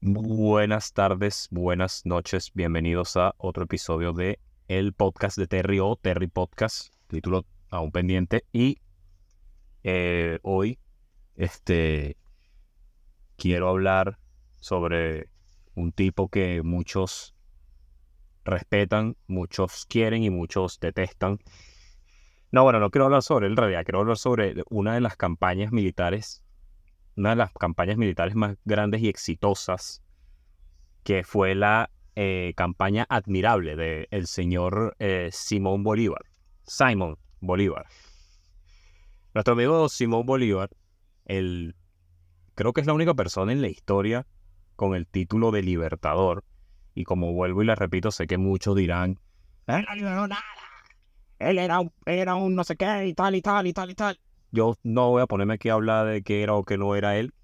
Buenas tardes, buenas noches, bienvenidos a otro episodio de el podcast de Terry o Terry Podcast, título aún pendiente. Y hoy quiero hablar sobre un tipo que muchos respetan, muchos quieren y muchos detestan. No quiero hablar sobre él en realidad, quiero hablar sobre una de las campañas militares, más grandes y exitosas, que fue la campaña admirable del señor Simón Bolívar. Nuestro amigo Simón Bolívar, el, creo que es la única persona en la historia con el título de libertador. Y como vuelvo y le repito, sé que muchos dirán, él no liberó nada, él era un no sé qué y tal y tal y tal y tal. Yo no voy a ponerme aquí a hablar de qué era o qué no era él.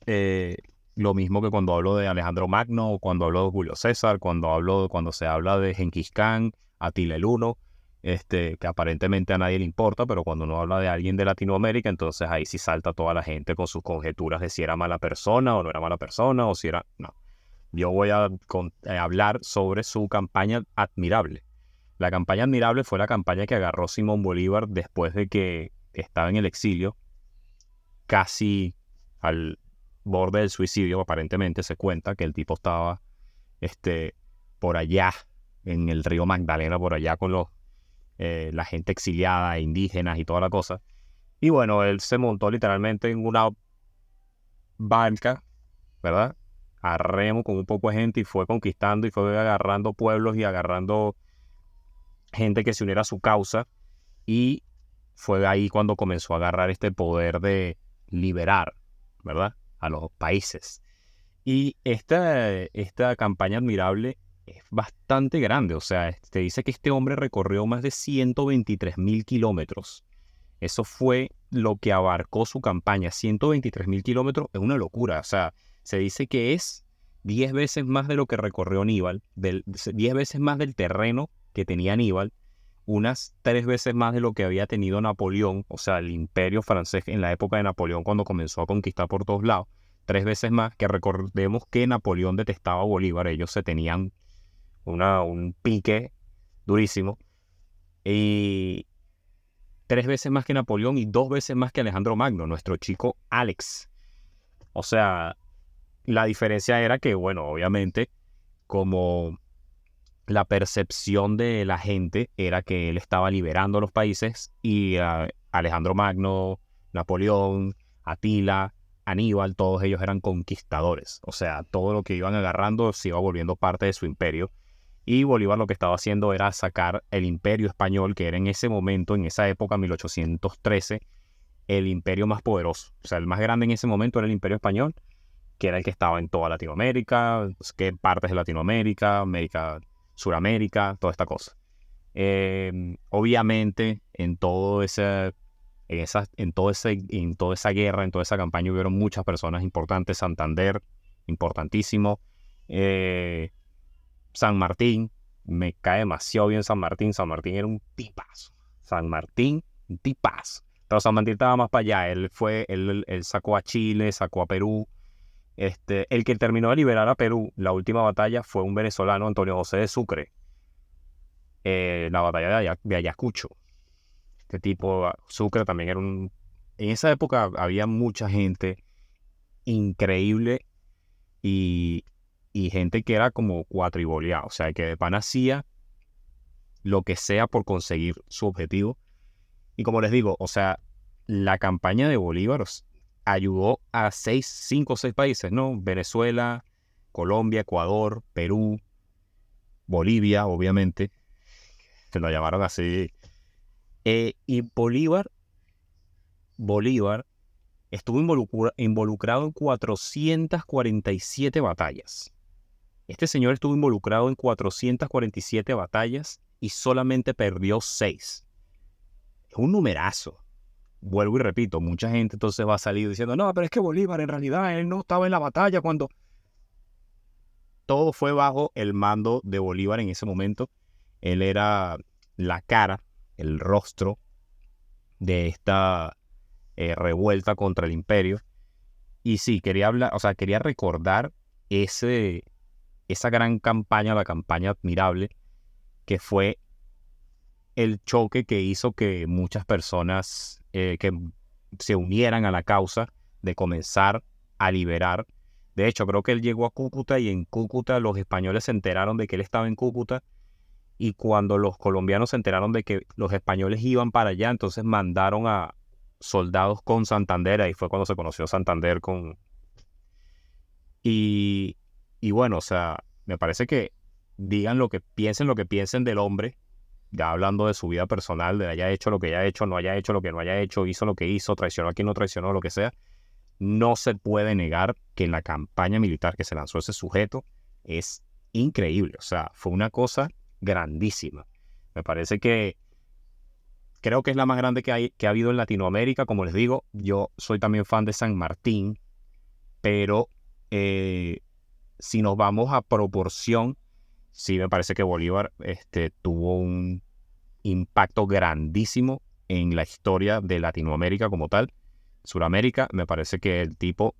Eh, lo mismo que cuando hablo de Alejandro Magno, o cuando hablo de Julio César, cuando se habla de Genghis Khan, Atila el Uno, que aparentemente a nadie le importa, pero cuando uno habla de alguien de Latinoamérica, entonces ahí sí salta toda la gente con sus conjeturas de si era mala persona o no era mala persona, o si era... No, yo voy a hablar sobre su campaña admirable. La campaña admirable fue la campaña que agarró Simón Bolívar después de que estaba en el exilio, casi al borde del suicidio. Aparentemente se cuenta que el tipo estaba por allá, en el río Magdalena, por allá con la gente exiliada, indígenas y toda la cosa. Y bueno, él se montó literalmente en una barca, ¿verdad? A remo con un poco de gente y fue conquistando y fue agarrando pueblos y agarrando gente que se uniera a su causa. Y fue ahí cuando comenzó a agarrar este poder de liberar, ¿verdad?, a los países. Y esta campaña admirable es bastante grande. O sea, te dice que este hombre recorrió más de 123.000 kilómetros. Eso fue lo que abarcó su campaña. 123.000 kilómetros es una locura. O sea, se dice que es 10 veces más de lo que recorrió Aníbal, 10 veces más del terreno que tenía Aníbal, unas 3 veces más de lo que había tenido Napoleón, o sea, el imperio francés en la época de Napoleón cuando comenzó a conquistar por todos lados. 3 veces más, que recordemos que Napoleón detestaba a Bolívar. Ellos se tenían un pique durísimo. Y 3 veces más que Napoleón y 2 veces más que Alejandro Magno, nuestro chico Alex. O sea, la diferencia era que, bueno, obviamente, como la percepción de la gente era que él estaba liberando los países, y Alejandro Magno, Napoleón, Atila, Aníbal, todos ellos eran conquistadores. O sea, todo lo que iban agarrando se iba volviendo parte de su imperio. Y Bolívar lo que estaba haciendo era sacar el imperio español, que era en ese momento, en esa época, 1813, el imperio más poderoso. O sea, el más grande en ese momento era el imperio español, que era el que estaba en toda Latinoamérica, pues, que partes de Latinoamérica, América, Suramérica, toda esta cosa. Obviamente, en toda esa guerra, en toda esa campaña, hubieron muchas personas importantes. Santander, importantísimo. San Martín, me cae demasiado bien San Martín. San Martín era un tipazo. San Martín, un tipazo. Pero San Martín estaba más para allá. Él sacó a Chile, sacó a Perú. El que terminó de liberar a Perú, la última batalla, fue un venezolano, Antonio José de Sucre. La batalla de Ayacucho. Este tipo, Sucre, también era un... En esa época había mucha gente increíble, y, y gente que era como cuatriboleada. O sea, que de pana hacía lo que sea por conseguir su objetivo. Y como les digo, o sea, la campaña de Bolívar ayudó a 5 o 6 países, ¿no? Venezuela, Colombia, Ecuador, Perú, Bolivia, obviamente, se lo llamaron así. Y Bolívar estuvo involucrado en 447 batallas. Este señor estuvo involucrado en 447 batallas y solamente perdió 6. Es un numerazo. Vuelvo y repito, mucha gente entonces va a salir diciendo, no, pero es que Bolívar en realidad él no estaba en la batalla cuando... Todo fue bajo el mando de Bolívar en ese momento. Él era la cara, el rostro de esta revuelta contra el imperio. Y sí, quería hablar, o sea, quería recordar esa gran campaña, la campaña admirable, que fue el choque que hizo que muchas personas que se unieran a la causa de comenzar a liberar. De hecho, creo que él llegó a Cúcuta y en Cúcuta los españoles se enteraron de que él estaba en Cúcuta, y cuando los colombianos se enteraron de que los españoles iban para allá, entonces mandaron a soldados con Santander. Ahí fue cuando se conoció Santander con... Y, y bueno, o sea, me parece que digan lo que piensen del hombre, ya hablando de su vida personal, de haya hecho lo que haya hecho, no haya hecho lo que no haya hecho, hizo lo que hizo, traicionó a quien no traicionó, lo que sea, no se puede negar que en la campaña militar que se lanzó ese sujeto es increíble. O sea, fue una cosa grandísima. Me parece que creo que es la más grande que ha habido en Latinoamérica. Como les digo, yo soy también fan de San Martín, pero si nos vamos a proporción, sí me parece que Bolívar tuvo un impacto grandísimo en la historia de Latinoamérica como tal. Suramérica, me parece que el tipo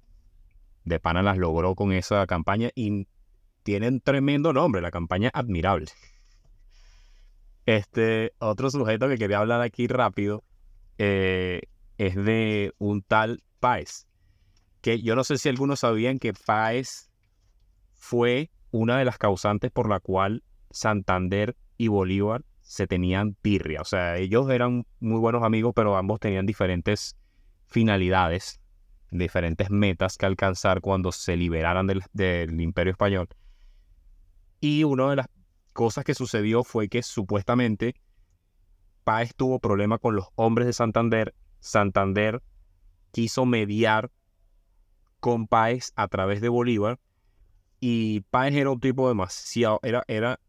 de pana las logró con esa campaña y tiene un tremendo nombre, la campaña Admirable. Otro sujeto que quería hablar aquí rápido eh, es de un tal Páez, que yo no sé si algunos sabían que Páez fue una de las causantes por la cual Santander y Bolívar se tenían tirria. O sea, ellos eran muy buenos amigos, pero ambos tenían diferentes finalidades, diferentes metas que alcanzar cuando se liberaran del Imperio Español. Y una de las cosas que sucedió fue que supuestamente Páez tuvo problema con los hombres de Santander. Santander quiso mediar con Páez a través de Bolívar, y Páez era un tipo demasiado, era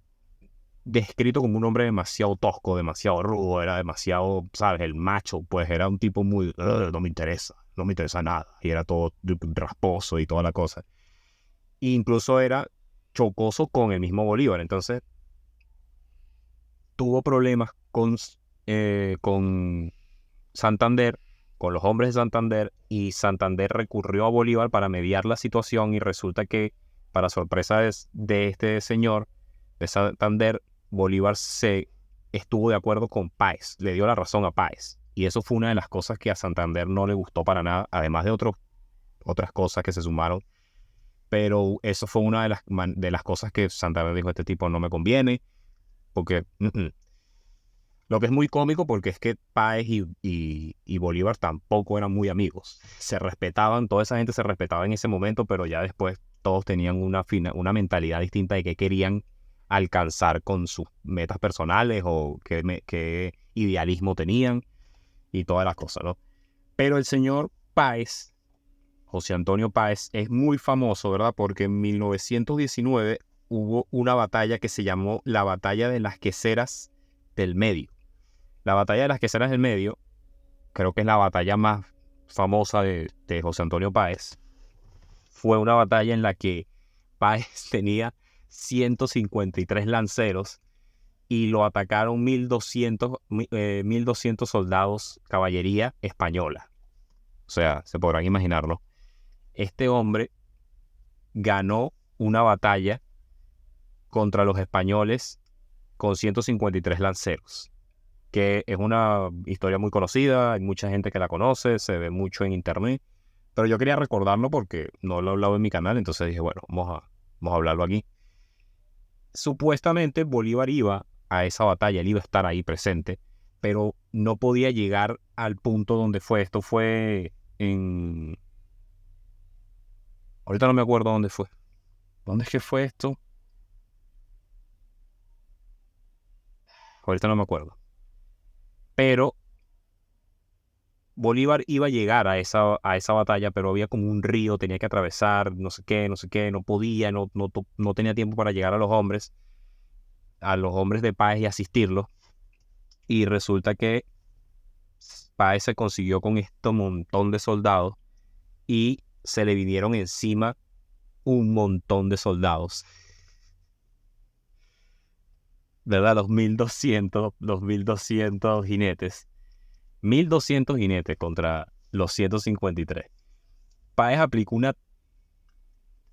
descrito como un hombre demasiado tosco, demasiado rudo, era demasiado, ¿sabes? El macho, pues era un tipo muy, no me interesa nada, y era todo rasposo y toda la cosa. E incluso era chocoso con el mismo Bolívar. Entonces tuvo problemas con Santander, con los hombres de Santander, y Santander recurrió a Bolívar para mediar la situación, y resulta que, para sorpresa de este señor de Santander, Bolívar se estuvo de acuerdo con Páez, le dio la razón a Páez, y eso fue una de las cosas que a Santander no le gustó para nada, además de otras cosas que se sumaron, pero eso fue una de las cosas que Santander dijo: este tipo no me conviene, porque... Lo que es muy cómico, porque es que Páez y Bolívar tampoco eran muy amigos. Se respetaban, toda esa gente se respetaba en ese momento, pero ya después todos tenían una mentalidad distinta de qué querían alcanzar con sus metas personales, o qué idealismo tenían y todas las cosas, ¿no? Pero el señor Páez, José Antonio Páez, es muy famoso, ¿verdad? Porque en 1919 hubo una batalla que se llamó la Batalla de las Queseras del Medio. La batalla de las Queseras del Medio, creo que es la batalla más famosa de José Antonio Páez. Fue una batalla en la que Páez tenía 153 lanceros y lo atacaron 1.200 soldados, caballería española. O sea, se podrán imaginarlo. Este hombre ganó una batalla contra los españoles con 153 lanceros, que es una historia muy conocida, hay mucha gente que la conoce, se ve mucho en internet, pero yo quería recordarlo porque no lo he hablado en mi canal, entonces dije, bueno, vamos a hablarlo aquí. Supuestamente Bolívar iba a esa batalla, él iba a estar ahí presente, pero no podía llegar al punto donde fue. Esto fue en... Ahorita no me acuerdo dónde fue. ¿Dónde es que fue esto? Ahorita no me acuerdo. Pero Bolívar iba a llegar a esa batalla, pero había como un río, tenía que atravesar, no sé qué, no podía, no tenía tiempo para llegar a los hombres de Páez y asistirlos. Y resulta que Páez se consiguió con este montón de soldados y se le vinieron encima un montón de soldados, ¿verdad? Los 1.200 jinetes. 1.200 jinetes contra los 153. Páez aplicó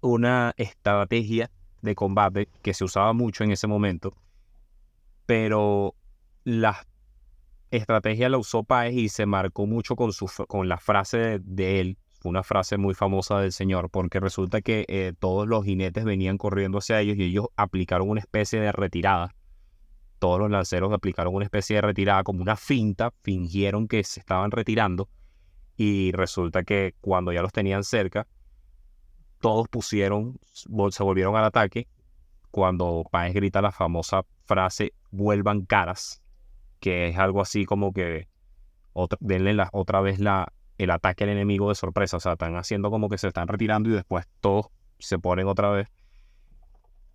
una estrategia de combate que se usaba mucho en ese momento, pero la estrategia la usó Páez y se marcó mucho con la frase de él. Fue una frase muy famosa del señor, porque resulta que todos los jinetes venían corriendo hacia ellos y ellos aplicaron una especie de retirada. Todos los lanceros aplicaron una especie de retirada, como una finta, fingieron que se estaban retirando y resulta que cuando ya los tenían cerca, todos se volvieron al ataque cuando Páez grita la famosa frase "vuelvan caras", que es algo así como que denle otra vez el ataque al enemigo de sorpresa. O sea, están haciendo como que se están retirando y después todos se ponen otra vez.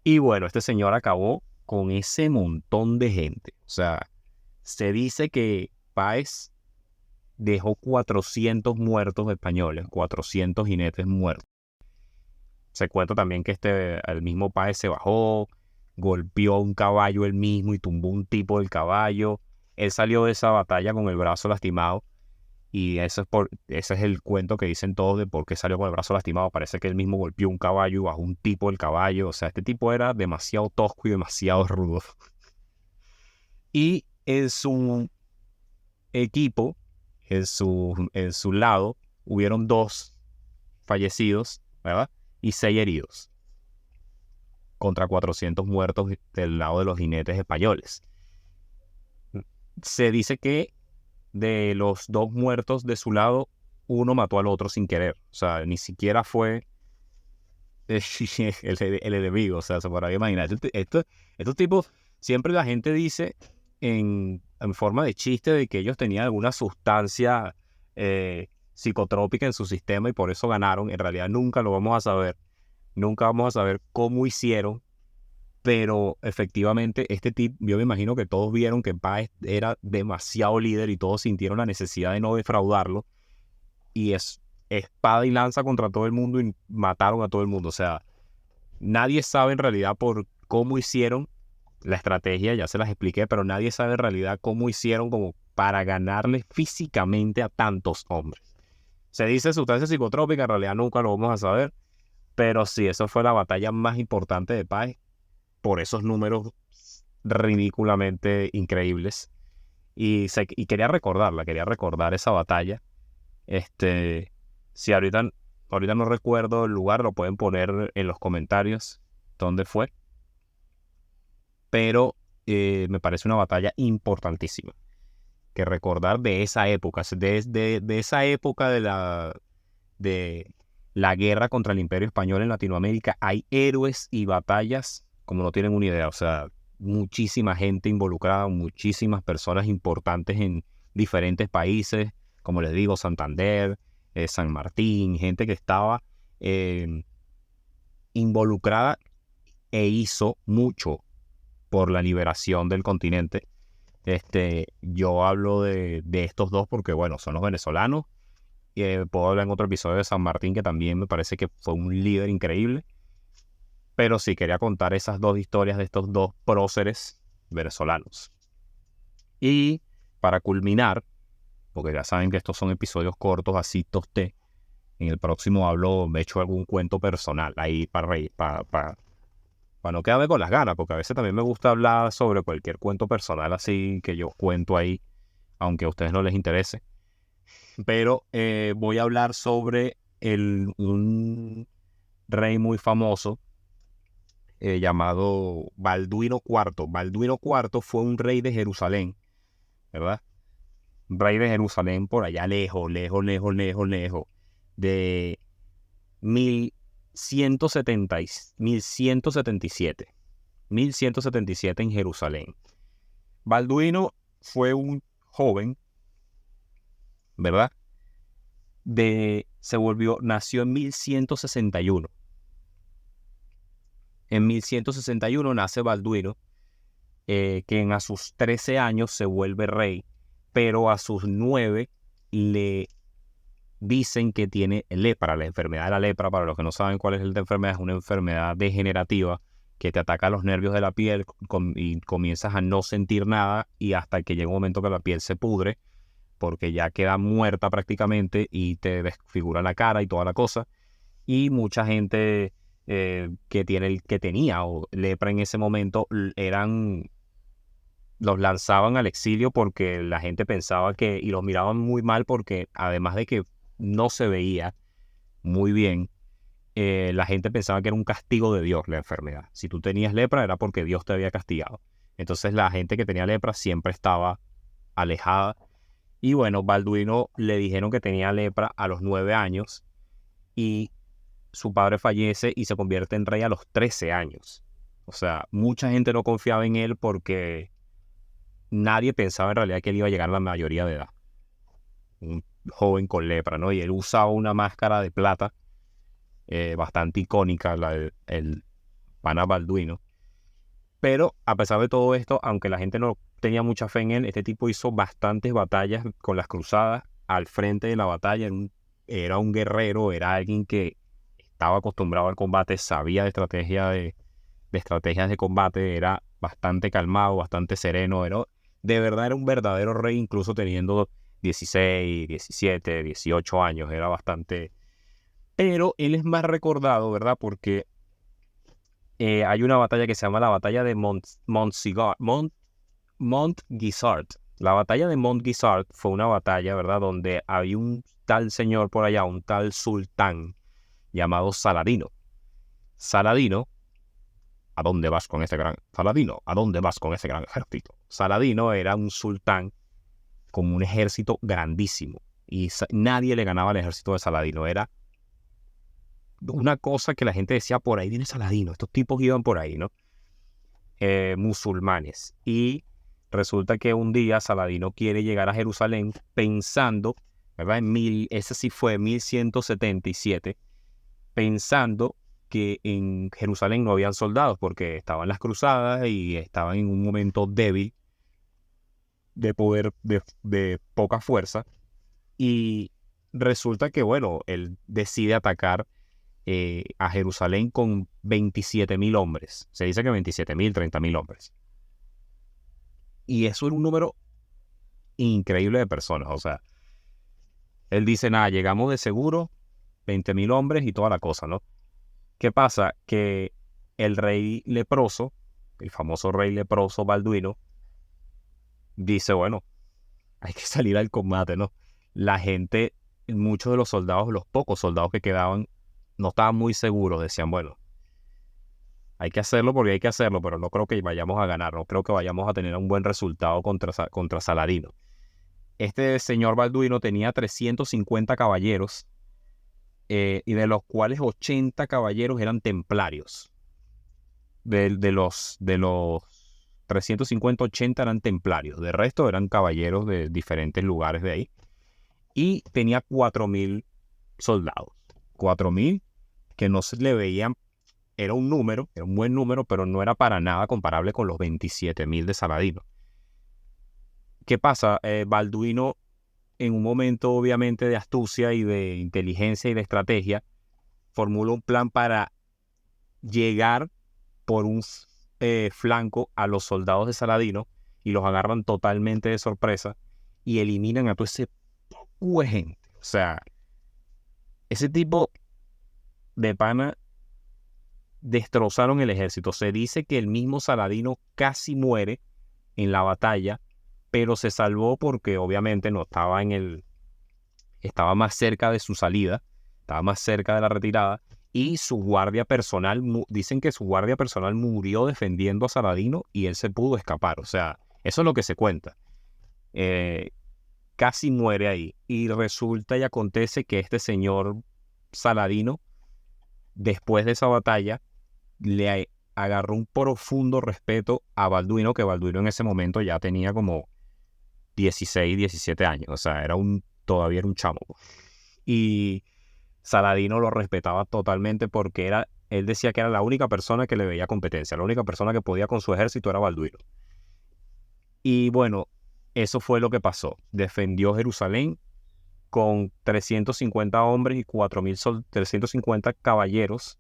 Y bueno, este señor acabó con ese montón de gente. O sea, se dice que Páez dejó 400 muertos españoles, 400 jinetes muertos. Se cuenta también que el mismo Páez se bajó, golpeó a un caballo él mismo y tumbó un tipo del caballo. Él salió de esa batalla con el brazo lastimado y ese es el cuento que dicen todos de por qué salió con el brazo lastimado. Parece que él mismo golpeó un caballo y bajó un tipo del caballo. O sea, este tipo era demasiado tosco y demasiado rudo. Y en su equipo, en su lado, hubieron 2 fallecidos, ¿verdad? Y 6 heridos, contra 400 muertos del lado de los jinetes españoles. Se dice que de los 2 muertos de su lado, uno mató al otro sin querer. O sea, ni siquiera fue el enemigo. O sea, se podrá imaginar. Estos tipos, siempre la gente dice en forma de chiste de que ellos tenían alguna sustancia psicotrópica en su sistema y por eso ganaron. En realidad nunca lo vamos a saber. Nunca vamos a saber cómo hicieron. Pero efectivamente este tipo, yo me imagino que todos vieron que Páez era demasiado líder y todos sintieron la necesidad de no defraudarlo. Y es espada y lanza contra todo el mundo y mataron a todo el mundo. O sea, nadie sabe en realidad por cómo hicieron la estrategia, ya se las expliqué, pero nadie sabe en realidad cómo hicieron como para ganarle físicamente a tantos hombres. Se dice sustancia psicotrópica, en realidad nunca lo vamos a saber, pero sí, eso fue la batalla más importante de Páez por esos números ridículamente increíbles. Y quería recordar esa batalla. Si ahorita no recuerdo el lugar, lo pueden poner en los comentarios dónde fue. Pero me parece una batalla importantísima que recordar de esa época, de esa época de la guerra contra el Imperio Español en Latinoamérica. Hay héroes y batallas como no tienen una idea. O sea, muchísima gente involucrada, muchísimas personas importantes en diferentes países, como les digo, Santander, San Martín, gente que estaba involucrada e hizo mucho por la liberación del continente. Yo hablo de estos dos porque, bueno, son los venezolanos. Puedo hablar en otro episodio de San Martín, que también me parece que fue un líder increíble. Pero sí, quería contar esas 2 historias de estos 2 próceres venezolanos. Y para culminar, porque ya saben que estos son episodios cortos, así tosté, en el próximo me echo algún cuento personal ahí para reír, para no quedarme con las ganas, porque a veces también me gusta hablar sobre cualquier cuento personal así que yo cuento ahí, aunque a ustedes no les interese. Pero voy a hablar sobre un rey muy famoso llamado Balduino IV. Balduino IV fue un rey de Jerusalén, ¿verdad? Un rey de Jerusalén por allá lejos, de 1177 en Jerusalén. Balduino fue un joven, ¿verdad? Nació en 1161. En 1161 nace Balduino, quien a sus 13 años se vuelve rey, pero a sus 9 le dicen que tiene lepra. La enfermedad de la lepra, para los que no saben cuál es la enfermedad, es una enfermedad degenerativa que te ataca los nervios de la piel y comienzas a no sentir nada y hasta que llega un momento que la piel se pudre. porque ya queda muerta prácticamente y te desfigura la cara y toda la cosa. Y mucha gente que tenía o lepra en ese momento los lanzaban al exilio porque la gente pensaba y los miraban muy mal porque además de que no se veía muy bien, la gente pensaba que era un castigo de Dios la enfermedad. Si tú tenías lepra era porque Dios te había castigado. Entonces la gente que tenía lepra siempre estaba alejada. Y bueno, Balduino le dijeron que tenía lepra a los 9 años y su padre fallece y se convierte en rey a los 13 años. O sea, mucha gente no confiaba en él porque nadie pensaba en realidad que él iba a llegar a la mayoría de edad. Un joven con lepra, ¿no? Y él usaba una máscara de plata bastante icónica, el pana Balduino. Pero a pesar de todo esto, aunque la gente no tenía mucha fe en él, este tipo hizo bastantes batallas con las cruzadas. Al frente de la batalla era un guerrero, era alguien que estaba acostumbrado al combate, sabía de estrategias de combate, era bastante calmado, bastante sereno, de verdad era un verdadero rey, incluso teniendo 16, 17, 18 años, era bastante... Pero él es más recordado, ¿verdad? Porque hay una batalla que se llama la batalla de Montgisart. La batalla de Montgisart fue una batalla, ¿verdad? Donde había un tal señor por allá, un tal sultán llamado Saladino. Saladino, ¿a dónde vas con ese gran... Saladino, ¿a dónde vas con ese gran ejército? Saladino era un sultán con un ejército grandísimo y nadie le ganaba al ejército de Saladino. Era una cosa que la gente decía, por ahí viene Saladino, estos tipos iban por ahí, ¿no? Musulmanes. Y resulta que un día Saladino quiere llegar a Jerusalén pensando, ¿verdad? Ese sí fue 1177, pensando que en Jerusalén no habían soldados porque estaban las cruzadas y estaban en un momento débil de poder, de poca fuerza. Y resulta que, bueno, él decide atacar a Jerusalén con 27.000 hombres. Se dice que 27.000, 30.000 hombres. Y eso era un número increíble de personas. O sea, él dice, nada, llegamos de seguro, 20.000 hombres y toda la cosa, ¿no? ¿Qué pasa? Que el rey leproso, el famoso rey leproso Balduino, dice, bueno, hay que salir al combate, ¿no? La gente, muchos de los soldados, los pocos soldados que quedaban, no estaban muy seguros. Decían, bueno, hay que hacerlo porque hay que hacerlo, pero no creo que vayamos a ganar, no creo que vayamos a tener un buen resultado contra Saladino. Este señor Balduino tenía 350 caballeros y de los cuales 80 caballeros eran templarios. De los 350, 80 eran templarios. De resto eran caballeros de diferentes lugares de ahí. Y tenía 4.000 soldados. 4.000 que no se le veían. Era un número, era un buen número, pero no era para nada comparable con los 27.000 de Saladino. ¿Qué pasa? Balduino, en un momento obviamente de astucia y de inteligencia y de estrategia, formula un plan para llegar por un flanco a los soldados de Saladino y los agarran totalmente de sorpresa y eliminan a todo ese poco de gente. O sea, ese tipo de pana destrozaron el ejército. Se dice que el mismo Saladino casi muere en la batalla, pero se salvó porque obviamente no estaba estaba más cerca de su salida, estaba más cerca de la retirada, y su guardia personal, dicen que su guardia personal murió defendiendo a Saladino y él se pudo escapar. O sea, eso es lo que se cuenta. Casi muere ahí. Y resulta y acontece que este señor Saladino, después de esa batalla, le agarró un profundo respeto a Balduino, que Balduino en ese momento ya tenía como 16, 17 años. O sea, todavía era un chamo. Y Saladino lo respetaba totalmente porque él decía que era la única persona que le veía competencia, la única persona que podía con su ejército era Balduino. Y bueno, eso fue lo que pasó. Defendió Jerusalén con 350 hombres y 350 caballeros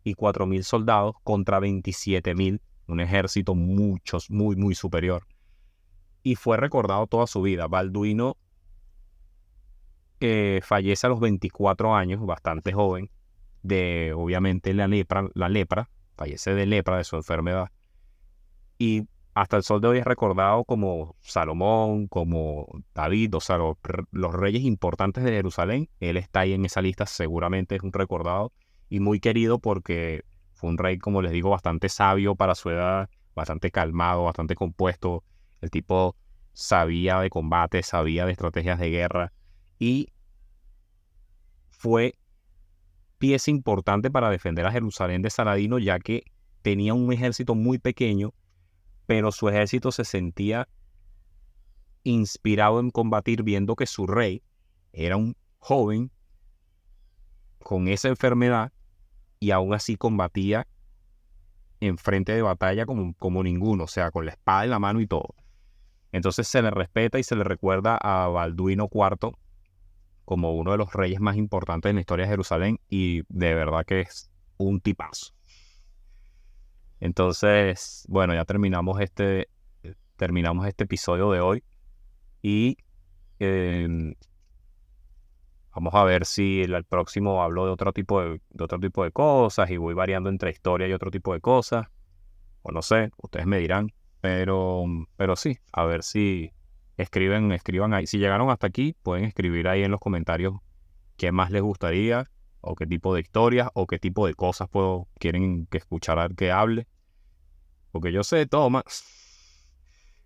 y 4.000 soldados contra 27.000, un ejército muy, muy superior. Y fue recordado toda su vida. Balduino fallece a los 24 años, bastante joven, de obviamente la lepra, fallece de lepra, de su enfermedad. Y hasta el sol de hoy es recordado como Salomón, como David, o sea, los reyes importantes de Jerusalén. Él está ahí en esa lista, seguramente es un recordado y muy querido porque fue un rey, como les digo, bastante sabio para su edad, bastante calmado, bastante compuesto. El tipo sabía de combate, sabía de estrategias de guerra y fue pieza importante para defender a Jerusalén de Saladino, ya que tenía un ejército muy pequeño, pero su ejército se sentía inspirado en combatir viendo que su rey era un joven con esa enfermedad y aún así combatía en frente de batalla como ninguno, o sea, con la espada en la mano y todo. Entonces se le respeta y se le recuerda a Balduino IV como uno de los reyes más importantes en la historia de Jerusalén y de verdad que es un tipazo. Entonces, bueno, ya terminamos este episodio de hoy y vamos a ver si el próximo hablo de otro tipo de cosas y voy variando entre historia y otro tipo de cosas. O no sé, ustedes me dirán. Pero sí, a ver si escriban ahí. Si llegaron hasta aquí, pueden escribir ahí en los comentarios qué más les gustaría, o qué tipo de historias, o qué tipo de cosas quieren que escuchar que hable. Porque yo sé de todo más.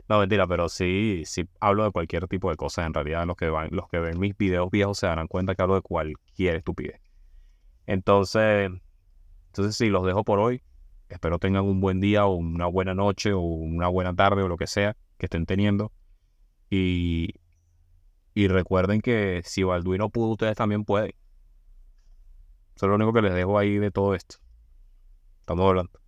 No, mentira, pero sí hablo de cualquier tipo de cosas. En realidad, los que ven mis videos viejos se darán cuenta que hablo de cualquier estupidez. Entonces, sí, los dejo por hoy. Espero tengan un buen día, o una buena noche, o una buena tarde, o lo que sea que estén teniendo. Y, y recuerden que si Balduino pudo, ustedes también pueden. Eso es lo único que les dejo ahí de todo esto. Estamos hablando.